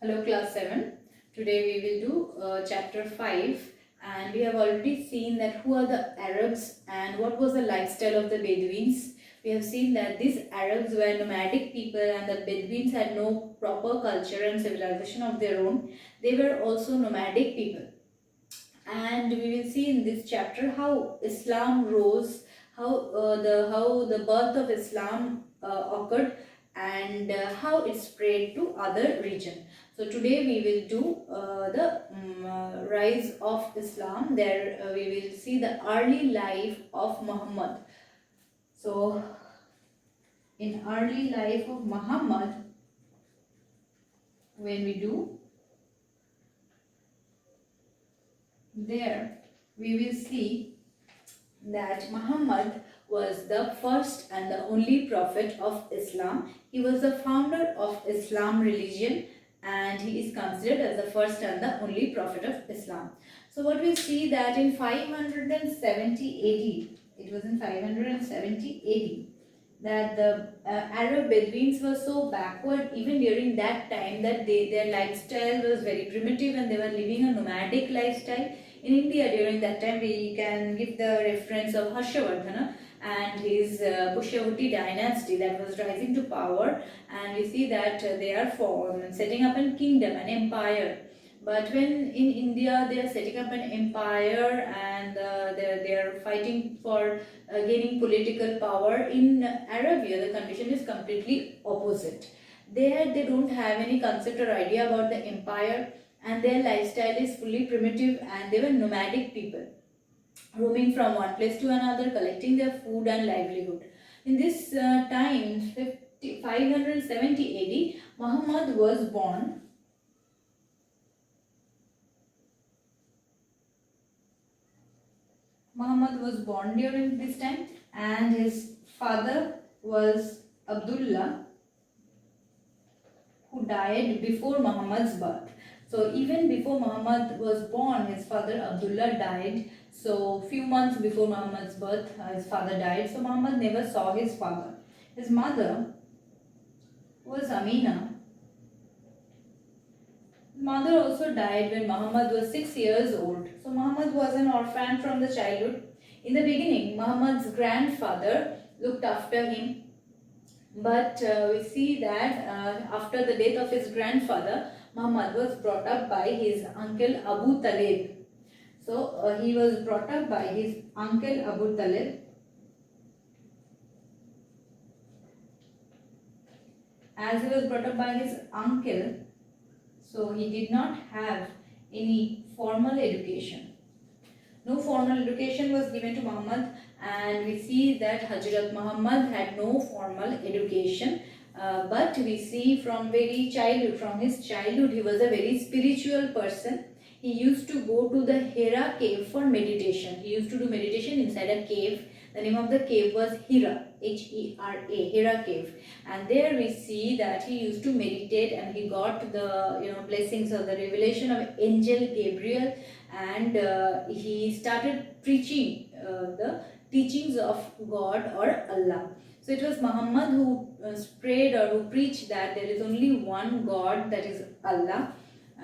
Hello class 7. Today we will do chapter 5, and we have already seen that who are the Arabs and what was the lifestyle of the Bedouins. We have seen that these Arabs were nomadic people and the Bedouins had no proper culture and civilization of their own. They were also nomadic people, and we will see in this chapter how Islam rose, how the birth of Islam occurred, and how it spread to other region. So today we will do the rise of Islam. There we will see the early life of Muhammad. So in early life of Muhammad, when we do there, we will see that Muhammad was the first and the only prophet of Islam. He was the founder of Islam religion, and he is considered as the first and the only prophet of Islam. So what we see that in 570 AD, it was in 570 AD, that the Arab Bedouins were so backward even during that time that their lifestyle was very primitive and they were living a nomadic lifestyle. In India during that time, we can give the reference of Harshavardhana and his Pushyavuti dynasty that was rising to power, and we see that they are setting up a kingdom, an empire. But when in India they are setting up an empire and they are fighting for gaining political power, in Arabia the condition is completely opposite. There they don't have any concept or idea about the empire, and their lifestyle is fully primitive, and they were nomadic people roaming from one place to another, collecting their food and livelihood. In this time, 570 AD, Muhammad was born. Muhammad was born during this time, and his father was Abdullah, who died before Muhammad's birth. So even before Muhammad was born, his father Abdullah died. So few months before Muhammad's birth, his father died. So Muhammad never saw his father. His mother was Amina. His mother also died when Muhammad was 6 years old. So Muhammad was an orphan from the childhood. In the beginning, Muhammad's grandfather looked after him. But we see that after the death of his grandfather, Muhammad was brought up by his uncle Abu Talib. So he was brought up by his uncle Abu Talib. As he was brought up by his uncle, so he did not have any formal education. No formal education was given to Muhammad, and we see that Hazrat Muhammad had no formal education. But we see from his childhood, he was a very spiritual person. He used to go to the Hira cave for meditation. He used to do meditation inside a cave. The name of the cave was Hira, H-E-R-A, Hira cave. And there we see that he used to meditate, and he got the blessings of the revelation of angel Gabriel, and he started preaching the teachings of God or Allah. So it was Muhammad who spread or who preached that there is only one God, that is Allah,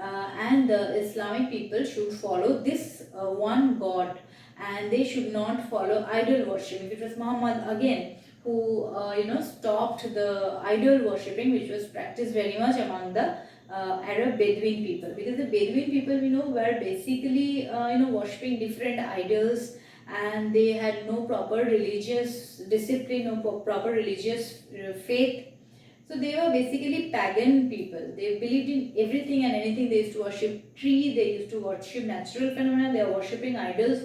and the Islamic people should follow this one God, and they should not follow idol worship. It was Muhammad again who stopped the idol worshipping, which was practiced very much among the Arab Bedouin people, because the Bedouin people were basically worshipping different idols, and they had no proper religious discipline, no proper religious faith. So they were basically pagan people. They believed in everything and anything. They used to worship tree, they used to worship natural phenomena, they are worshipping idols,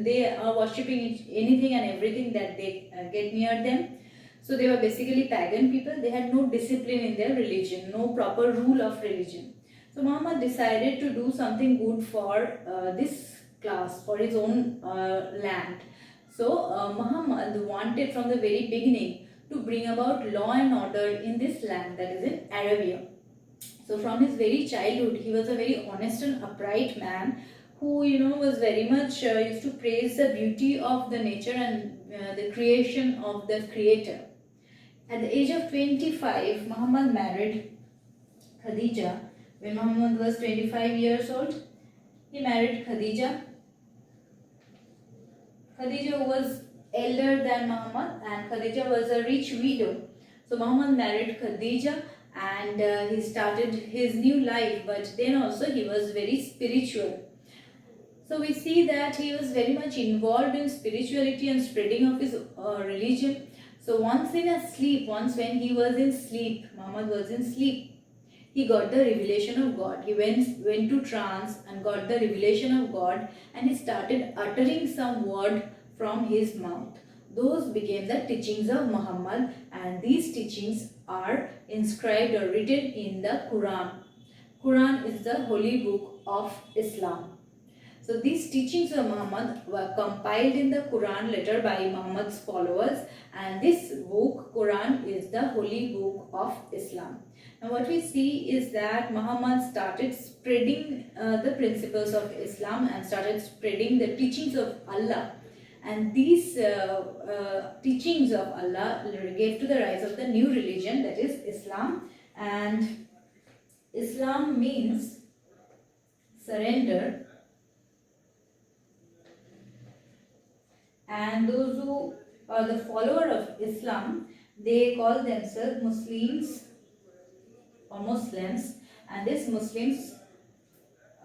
they are worshipping anything and everything that they get near them. So they were basically pagan people. They had no discipline in their religion, no proper rule of religion. So Muhammad decided to do something good for this class, for his own land. So Muhammad wanted from the very beginning to bring about law and order in this land, that is in Arabia. So from his very childhood, he was a very honest and upright man who was very much used to praise the beauty of the nature and the creation of the Creator. At the age of 25, Muhammad married Khadija, When Muhammad was 25 years old, he married Khadija. Khadija was elder than Muhammad, and Khadija was a rich widow. So Muhammad married Khadija, and he started his new life, but then also he was very spiritual. So we see that he was very much involved in spirituality and spreading of his religion. So once when he was in sleep, Muhammad was in sleep, he got the revelation of God. He went to trance and got the revelation of God, and he started uttering some word from his mouth. Those became the teachings of Muhammad, and these teachings are inscribed or written in the Quran. Quran is the holy book of Islam. So these teachings of Muhammad were compiled in the Quran letter by Muhammad's followers, and this book, Quran, is the holy book of Islam. Now what we see is that Muhammad started spreading the principles of Islam and started spreading the teachings of Allah. And these teachings of Allah gave to the rise of the new religion, that is Islam. And Islam means surrender. And those who are the follower of Islam, they call themselves Muslims or Muslims, and these Muslims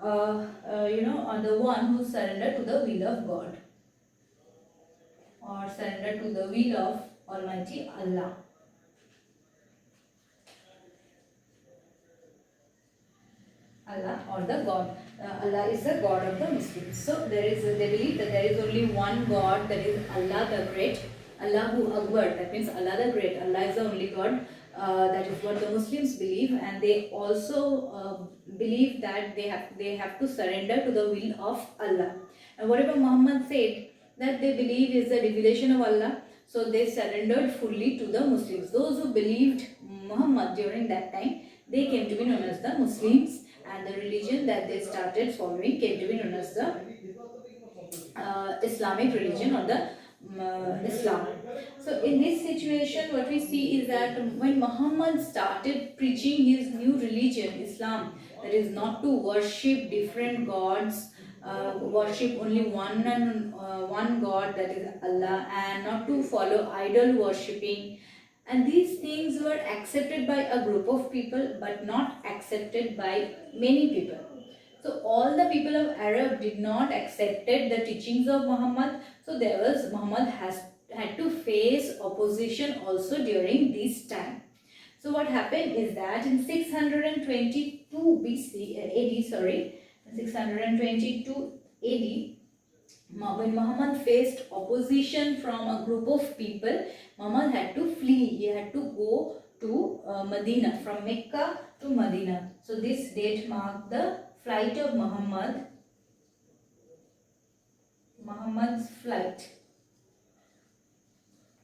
are the one who surrender to the will of God, or surrender to the will of Almighty Allah. Allah or the God. Allah is the God of the Muslims. So they believe that there is only one God, that is Allah the Great, Allahu Akbar, that means Allah the Great. Allah is the only God. That is what the Muslims believe, and they also believe that they have to surrender to the will of Allah. And whatever Muhammad said that they believe is the revelation of Allah, so they surrendered fully to the Muslims. Those who believed Muhammad during that time, they came to be known as the Muslims, and the religion that they started following came to be known as the Islamic religion, or the Islam. So in this situation, what we see is that when Muhammad started preaching his new religion, Islam, that is not to worship different gods, worship only one God, that is Allah, and not to follow idol worshipping. And these things were accepted by a group of people, but not accepted by many people. So all the people of Arab did not accepted the teachings of Muhammad. So Muhammad had to face opposition also during this time. So what happened is that in 622 AD, when Muhammad faced opposition from a group of people, Muhammad had to flee. He had to go to Medina, from Mecca to Medina. So this date marked the flight of Muhammad's flight.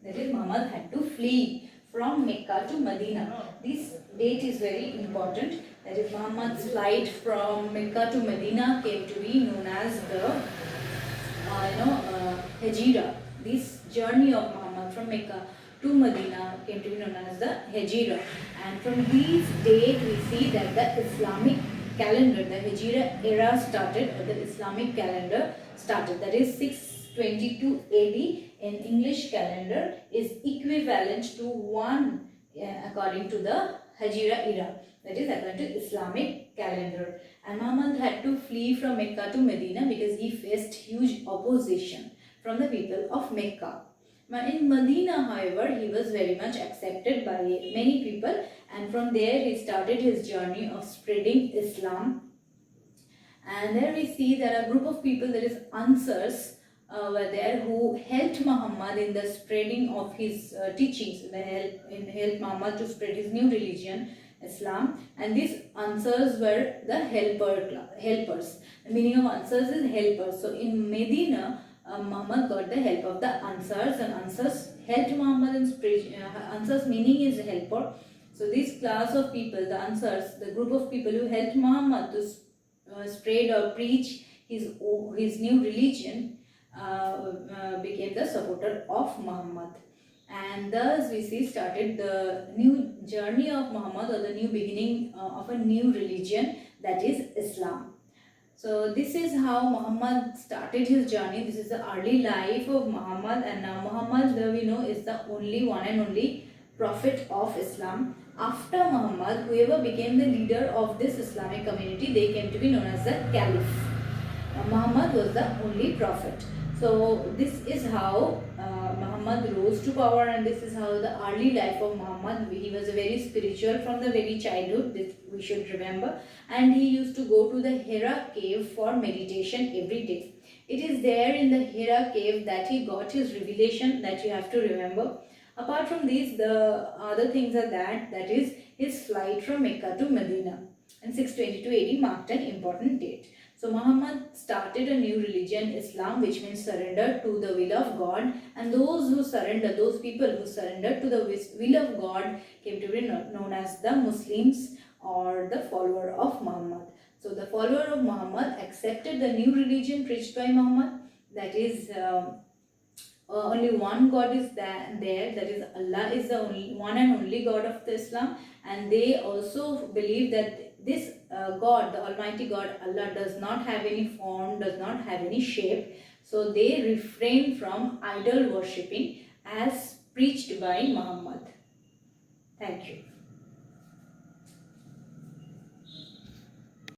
That is, Muhammad had to flee from Mecca to Medina. This date is very important. That is, Muhammad's flight from Mecca to Medina came to be known as the Hijra. This journey of Muhammad from Mecca to Medina came to be known as the Hijra. And from this date, we see that the Islamic calendar, the Hijra era started, or the Islamic calendar started. That is 622 AD in English calendar is equivalent to 1 according to the Hijra era. That is according to Islamic calendar. And Muhammad had to flee from Mecca to Medina because he faced huge opposition from the people of Mecca. In Medina, however, he was very much accepted by many people, and from there he started his journey of spreading Islam. And there we see that a group of people, that is Ansars, were there who helped Muhammad in the spreading of his teachings, helped Muhammad to spread his new religion, Islam. And these Ansars were the helpers. The meaning of Ansars is helpers. So in Medina, Muhammad got the help of the Ansars, and Ansars helped Muhammad in spread. Ansars meaning is helper. So this class of people, the Ansars, the group of people who helped Muhammad to spread or preach his new religion, became the supporter of Muhammad. and thus we see started the new journey of Muhammad, or the new beginning of a new religion, that is Islam. So this is how Muhammad started his journey. This is the early life of Muhammad, and now Muhammad, we know, is the only one and only prophet of Islam. After Muhammad, whoever became the leader of this Islamic community, they came to be known as the Caliph. Muhammad was the only prophet. So this is how Muhammad rose to power, and this is how the early life of Muhammad. He was very spiritual from the very childhood, this we should remember, and he used to go to the Hira cave for meditation every day. It is there in the Hira cave that he got his revelation, that you have to remember. Apart from these, the other things are that is his flight from Mecca to Medina in 622 AD marked an important date. So Muhammad started a new religion, Islam, which means surrender to the will of God, and those people who surrendered to the will of God came to be known as the Muslims, or the follower of Muhammad. So the follower of Muhammad accepted the new religion preached by Muhammad, that is only one God is there, that is Allah is the only one and only God of the Islam, and they also believe that this God, the Almighty God, Allah, does not have any form, does not have any shape. So they refrain from idol worshipping as preached by Muhammad. Thank you.